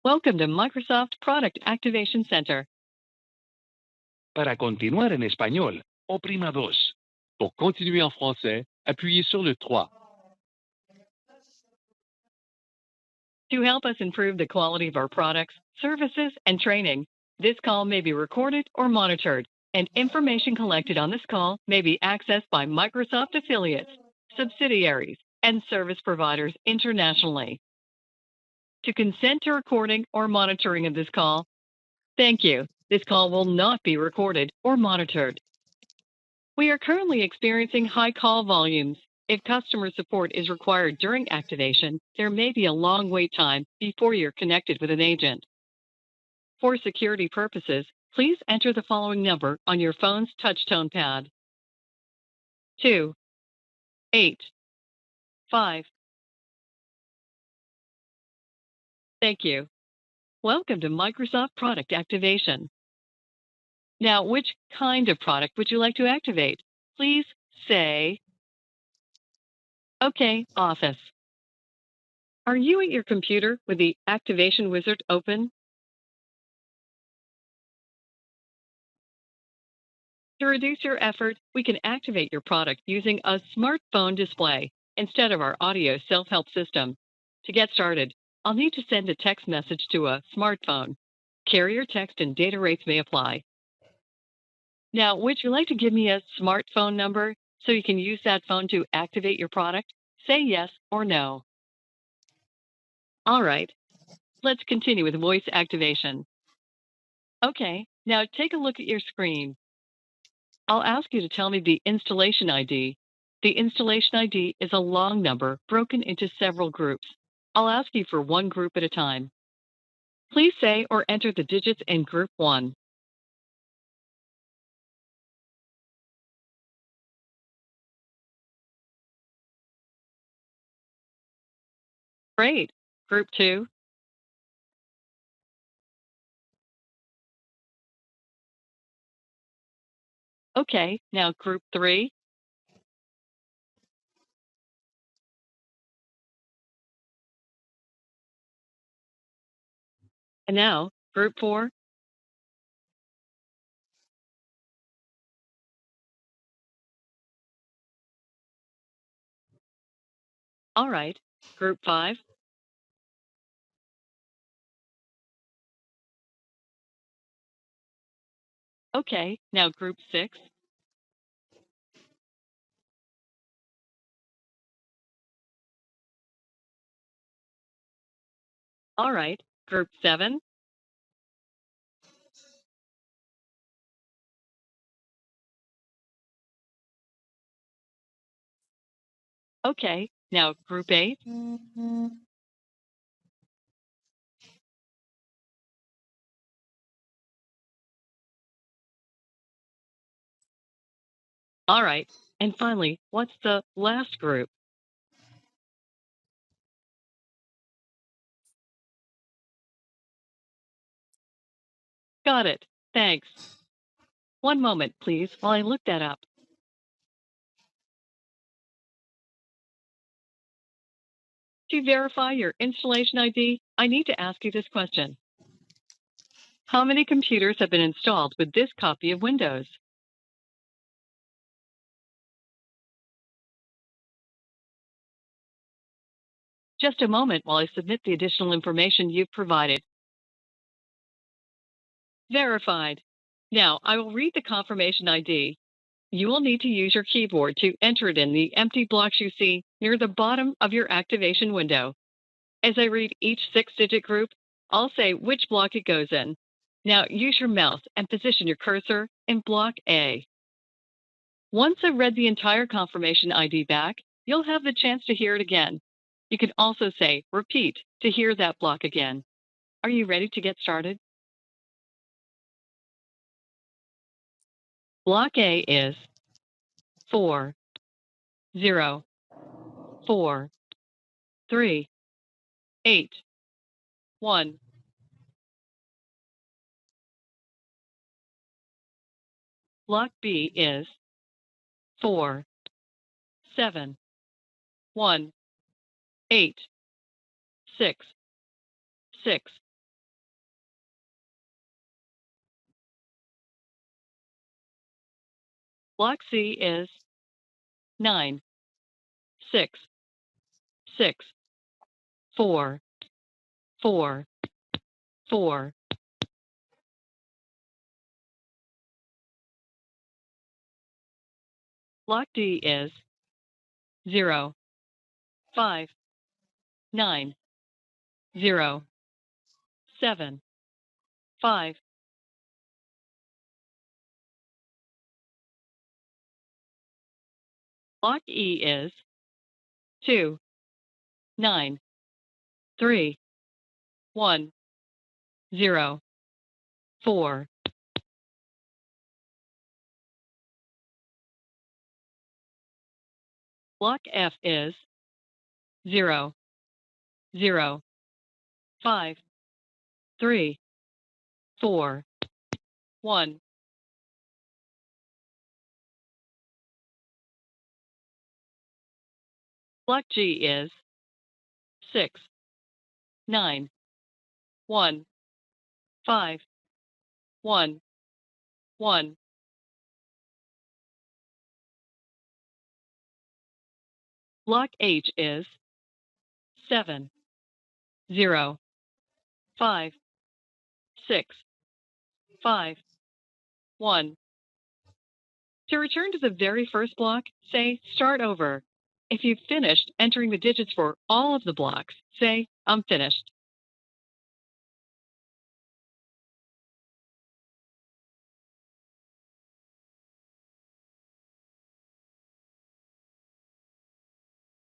Welcome to Microsoft Product Activation Center. Para continuar en español, oprima 2. Pour continuer en français, appuyez sur le 3. To help us improve the quality of our products, services, and training, this call may be recorded or monitored, and information collected on this call may be accessed by Microsoft affiliates, subsidiaries, and service providers internationally. To consent to recording or monitoring of this call, thank you. This call will not be recorded or monitored. We are currently experiencing high call volumes. If customer support is required during activation, there may be a long wait time before you're connected with an agent. For security purposes, please enter the following number on your phone's touchtone pad. 2 8 5. Thank you. Welcome to Microsoft Product Activation. Now, which kind of product would you like to activate? Please say, OK, Office. Are you at your computer with the Activation Wizard open? To reduce your effort, we can activate your product using a smartphone display instead of our audio self-help system. To get started, I'll need to send a text message to a smartphone. Carrier text and data rates may apply. Now, would you like to give me a smartphone number so you can use that phone to activate your product? Say yes or no. All right, let's continue with voice activation. Okay, now take a look at your screen. I'll ask you to tell me the installation ID. The installation ID is a long number broken into several groups. I'll ask you for one group at a time. Please say or enter the digits in group 1. Great. Group 2. Okay, now group 3. And now group 4. All right, group 5. Okay, now group 6. All right, group 7. Okay, now group 8. All right, and finally, what's the last group? Got it. Thanks. One moment, please, while I look that up. To verify your installation ID, I need to ask you this question. How many computers have been installed with this copy of Windows? Just a moment while I submit the additional information you've provided. Verified. Now, I will read the confirmation ID. You will need to use your keyboard to enter it in the empty blocks you see near the bottom of your activation window. As I read each 6-digit group, I'll say which block it goes in. Now, use your mouse and position your cursor in block A. Once I've read the entire confirmation ID back, you'll have the chance to hear it again. You can also say repeat to hear that block again. Are you ready to get started? Block A is 4 0 4 3 8 1. Block B is 4 7 1 8 6 6. Block C is 9, 6, 6, 4, 4, 4. Block D is 0, 5, 9, 0, 7, 5. Block E is 2, 9, 3, 1, 0, 4. Block F is 0, 0, 5, 3, 4, 1. Block G is 6, 9, 1, 5, 1, 1. Block H is 7, 0, 5, 6, 5, 1. To return to the very first block, say Start Over. If you've finished entering the digits for all of the blocks, say I'm finished.